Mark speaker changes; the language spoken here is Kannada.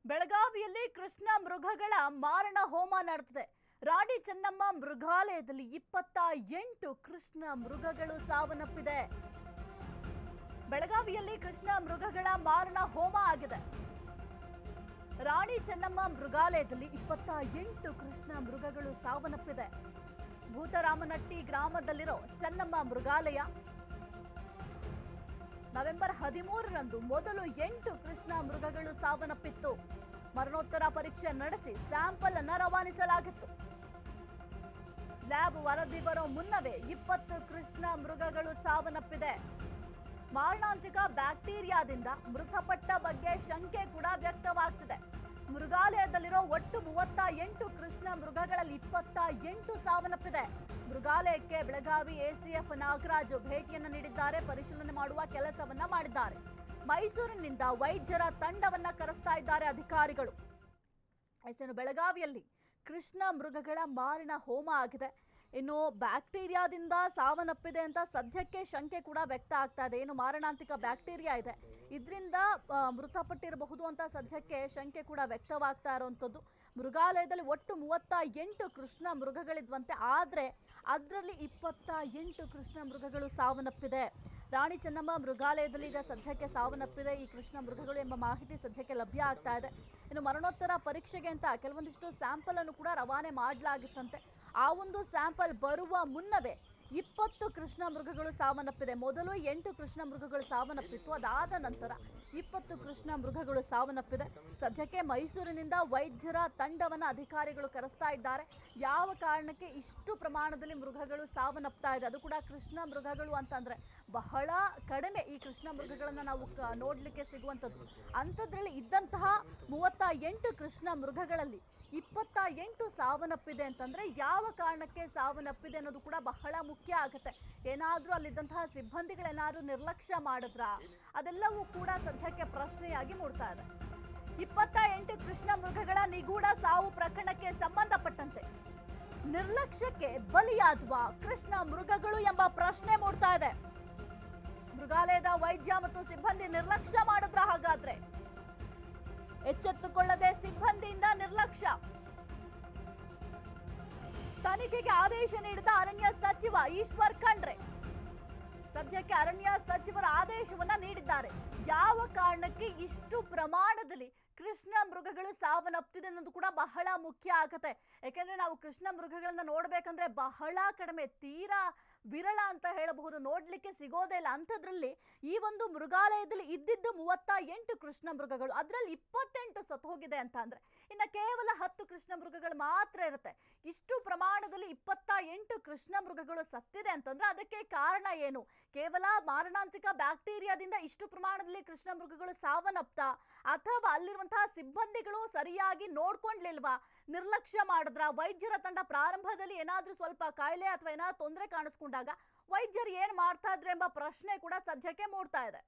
Speaker 1: ಬೆಳಗಾವಿಯಲ್ಲಿ ಕೃಷ್ಣ ಮೃಗಗಳ ಮಾರಣ ಹೋಮ ನಡೆದಿದೆ. ರಾಣಿ ಚೆನ್ನಮ್ಮ ಮೃಗಾಲಯದಲ್ಲಿ 28 ಕೃಷ್ಣ ಮೃಗಗಳು ಸಾವನ್ನಪ್ಪಿದೆ. ಬೆಳಗಾವಿಯಲ್ಲಿ ಕೃಷ್ಣ ಮೃಗಗಳ ಮಾರಣ ಹೋಮ ಆಗಿದೆ. ರಾಣಿ ಚೆನ್ನಮ್ಮ ಮೃಗಾಲಯದಲ್ಲಿ 28 ಕೃಷ್ಣ ಮೃಗಗಳು ಸಾವನ್ನಪ್ಪಿದೆ. ಭೂತರಾಮನಟ್ಟಿ ಗ್ರಾಮದಲ್ಲಿರೋ ಚೆನ್ನಮ್ಮ ಮೃಗಾಲಯ ನವೆಂಬರ್ 13ರಂದು ಮೊದಲು 8 ಕೃಷ್ಣ ಮೃಗಗಳು ಸಾವನ್ನಪ್ಪಿತ್ತು. ಮರಣೋತ್ತರ ಪರೀಕ್ಷೆ ನಡೆಸಿ ಸ್ಯಾಂಪಲ್ ಅನ್ನು ರವಾನಿಸಲಾಗಿತ್ತು. ಲ್ಯಾಬ್ ವರದಿ ಬರೋ ಮುನ್ನವೇ 20 ಕೃಷ್ಣ ಮೃಗಗಳು ಸಾವನ್ನಪ್ಪಿದೆ. ಮಾರಣಾಂತಿಕ ಬ್ಯಾಕ್ಟೀರಿಯಾದಿಂದ ಮೃತಪಟ್ಟ ಬಗ್ಗೆ ಶಂಕೆ ಕೂಡ ವ್ಯಕ್ತವಾಗ್ತಿದೆ. ಮೃಗಾಲಯದಲ್ಲಿರೋ ಒಟ್ಟು 38 ಕೃಷ್ಣ ಮೃಗಗಳಲ್ಲಿ 28 ಸಾವನ್ನಪ್ಪಿದೆ. ಮೃಗಾಲಯಕ್ಕೆ ಬೆಳಗಾವಿ ಎಸಿಎಫ್ ನಾಗರಾಜು ಭೇಟಿಯನ್ನು ನೀಡಿದ್ದಾರೆ. ಪರಿಶೀಲನೆ ಮಾಡುವ ಕೆಲಸವನ್ನ ಮಾಡಿದ್ದಾರೆ. ಮೈಸೂರಿನಿಂದ ವೈದ್ಯರ ತಂಡವನ್ನ ಕರೆಸ್ತಾ ಇದ್ದಾರೆ ಅಧಿಕಾರಿಗಳು. ಬೆಳಗಾವಿಯಲ್ಲಿ ಕೃಷ್ಣ ಮೃಗಗಳ ಮಾರಣ ಹೋಮ ಆಗಿದೆ. ಇನ್ನು ಬ್ಯಾಕ್ಟೀರಿಯಾದಿಂದ ಸಾವನ್ನಪ್ಪಿದೆ ಅಂತ ಸದ್ಯಕ್ಕೆ ಶಂಕೆ ಕೂಡ ವ್ಯಕ್ತ ಆಗ್ತಾ ಇದೆ. ಏನು ಮಾರಣಾಂತಿಕ ಬ್ಯಾಕ್ಟೀರಿಯಾ ಇದೆ, ಇದರಿಂದ ಮೃತಪಟ್ಟಿರಬಹುದು ಅಂತ ಸದ್ಯಕ್ಕೆ ಶಂಕೆ ಕೂಡ ವ್ಯಕ್ತವಾಗ್ತಾ ಇರುವಂಥದ್ದು. ಮೃಗಾಲಯದಲ್ಲಿ ಒಟ್ಟು 38 ಕೃಷ್ಣ ಮೃಗಗಳಿದ್ವಂತೆ, ಆದರೆ ಅದರಲ್ಲಿ 28 ಕೃಷ್ಣ ಮೃಗಗಳು ಸಾವನ್ನಪ್ಪಿದೆ. ರಾಣಿ ಚೆನ್ನಮ್ಮ ಮೃಗಾಲಯದಲ್ಲಿ ಈಗ ಸದ್ಯಕ್ಕೆ ಸಾವನ್ನಪ್ಪಿದೆ ಈ ಕೃಷ್ಣ ಮೃಗಗಳು ಎಂಬ ಮಾಹಿತಿ ಸದ್ಯಕ್ಕೆ ಲಭ್ಯ ಆಗ್ತಾ ಇದೆ. ಇನ್ನು ಮರಣೋತ್ತರ ಪರೀಕ್ಷೆಗೆ ಅಂತ ಕೆಲವೊಂದಿಷ್ಟು ಸ್ಯಾಂಪಲ್ ಅನ್ನು ಕೂಡ ರವಾನೆ ಮಾಡಲಾಗಿತ್ತಂತೆ. ಆ ಒಂದು ಸ್ಯಾಂಪಲ್ ಬರುವ ಮುನ್ನವೇ 20 ಕೃಷ್ಣ ಮೃಗಗಳು ಸಾವನ್ನಪ್ಪಿದೆ. ಮೊದಲು 8 ಕೃಷ್ಣ ಮೃಗಗಳು ಸಾವನ್ನಪ್ಪಿತ್ತು, ಅದಾದ ನಂತರ 20 ಕೃಷ್ಣ ಮೃಗಗಳು ಸಾವನ್ನಪ್ಪಿದೆ. ಸದ್ಯಕ್ಕೆ ಮೈಸೂರಿನಿಂದ ವೈದ್ಯರ ತಂಡವನ್ನು ಅಧಿಕಾರಿಗಳು ಕರೆಸ್ತಾ ಇದ್ದಾರೆ. ಯಾವ ಕಾರಣಕ್ಕೆ ಇಷ್ಟು ಪ್ರಮಾಣದಲ್ಲಿ ಮೃಗಗಳು ಸಾವನ್ನಪ್ತಾ ಇದೆ, ಅದು ಕೂಡ ಕೃಷ್ಣ ಮೃಗಗಳು ಅಂತಂದ್ರೆ ಬಹಳ ಕಡಿಮೆ ಈ ಕೃಷ್ಣ ಮೃಗಗಳನ್ನು ನಾವು ನೋಡಲಿಕ್ಕೆ ಸಿಗುವಂಥದ್ದು. ಅಂಥದ್ರಲ್ಲಿ ಇದ್ದಂತಹ 38 ಕೃಷ್ಣ ಮೃಗಗಳಲ್ಲಿ 28 ಸಾವನ್ನಪ್ಪಿದೆ ಅಂತಂದ್ರೆ ಯಾವ ಕಾರಣಕ್ಕೆ ಸಾವನ್ನಪ್ಪಿದೆ ಅನ್ನೋದು ಕೂಡ ಬಹಳ ಮುಖ್ಯ ಆಗುತ್ತೆ. ಏನಾದರೂ ಅಲ್ಲಿದ್ದಂತಹ ಸಿಬ್ಬಂದಿಗಳೇನಾದ್ರೂ ನಿರ್ಲಕ್ಷ್ಯ ಮಾಡಿದ್ರಾ, ಅದೆಲ್ಲವೂ ಕೂಡ ಸದ್ಯಕ್ಕೆ ಪ್ರಶ್ನೆಯಾಗಿ ಮೂಡ್ತಾ ಇದೆ. 28 ಕೃಷ್ಣ ಮೃಗಗಳ ನಿಗೂಢ ಸಾವು ಪ್ರಕರಣಕ್ಕೆ ಸಂಬಂಧಪಟ್ಟಂತೆ ನಿರ್ಲಕ್ಷ್ಯಕ್ಕೆ ಬಲಿಯಾದ್ವಾ ಕೃಷ್ಣ ಮೃಗಗಳು ಎಂಬ ಪ್ರಶ್ನೆ ಮೂಡ್ತಾ ಇದೆ. ಮೃಗಾಲಯದ ವೈದ್ಯ ಮತ್ತು ಸಿಬ್ಬಂದಿ ನಿರ್ಲಕ್ಷ್ಯ ಮಾಡಿದ್ರ ಹಾಗಾದ್ರೆ? ಎಚ್ಚೆತ್ತುಕೊಳ್ಳದೆ ಸಿಬ್ಬಂದಿಯಿಂದ ನಿರ್ಲಕ್ಷ್ಯ. ತನಿಖೆಗೆ ಆದೇಶ ನೀಡಿದ ಅರಣ್ಯ ಸಚಿವ ಈಶ್ವರ್ ಖಂಡ್ರೆ ಸದ್ಯಕ್ಕೆ ಅರಣ್ಯ ಸಚಿವರ ಆದೇಶವನ್ನ ನೀಡಿದ್ದಾರೆ. ಯಾವ ಕಾರಣಕ್ಕೆ ಇಷ್ಟು ಪ್ರಮಾಣದಲ್ಲಿ ಕೃಷ್ಣ ಮೃಗಗಳು ಸಾವನ್ನಪ್ತಿದೆ ಅನ್ನೋದು ಕೂಡ ಬಹಳ ಮುಖ್ಯ ಆಗುತ್ತೆ. ಯಾಕೆಂದ್ರೆ ನಾವು ಕೃಷ್ಣ ಮೃಗಗಳನ್ನ ನೋಡ್ಬೇಕಂದ್ರೆ ಬಹಳ ಕಡಿಮೆ, ತೀರಾ ವಿರಳ ಅಂತ ಹೇಳಬಹುದು, ನೋಡ್ಲಿಕ್ಕೆ ಸಿಗೋದೇ ಇಲ್ಲ. ಅಂಥದ್ರಲ್ಲಿ ಈ ಒಂದು ಮೃಗಾಲಯದಲ್ಲಿ ಇದ್ದಿದ್ದು 38 ಕೃಷ್ಣ ಮೃಗಗಳು, ಅದರಲ್ಲಿ 28 ಸತ್ತು ಹೋಗಿದೆ ಅಂತ ಅಂದ್ರೆ ಇನ್ನು ಕೇವಲ 10 ಕೃಷ್ಣ ಮೃಗಗಳು ಮಾತ್ರ ಇರುತ್ತೆ. ಇಷ್ಟು ಪ್ರಮಾಣದಲ್ಲಿ 28 ಕೃಷ್ಣ ಮೃಗಗಳು ಸತ್ತಿದೆ ಅಂತಂದ್ರೆ ಅದಕ್ಕೆ ಕಾರಣ ಏನು? ಕೇವಲ ಮಾರಣಾಂತಿಕ ಬ್ಯಾಕ್ಟೀರಿಯಾದಿಂದ ಇಷ್ಟು ಪ್ರಮಾಣದಲ್ಲಿ ಕೃಷ್ಣ ಮೃಗಗಳು ಸಾವನ್ನಪ್ತಾ, ಅಥವಾ ಅಲ್ಲಿರುವಂತಹ ಸಿಬ್ಬಂದಿಗಳು ಸರಿಯಾಗಿ ನೋಡ್ಕೊಂಡ್ಲಿಲ್ವಾ, ನಿರ್ಲಕ್ಷ್ಯ ಮಾಡಿದ್ರ? ವೈದ್ಯರ ತಂಡ ಪ್ರಾರಂಭದಲ್ಲಿ ಏನಾದ್ರೂ ಸ್ವಲ್ಪ ಕಾಯಿಲೆ ಅಥವಾ ಏನಾದ್ರೂ ತೊಂದರೆ ಕಾಣಿಸ್ಕೊಂಡಾಗ ವೈದ್ಯರು ಏನ್ ಮಾಡ್ತಾ ಇದ್ರು ಎಂಬ ಪ್ರಶ್ನೆ ಕೂಡ ಸದ್ಯಕ್ಕೆ ಮೂಡ್ತಾ ಇದೆ.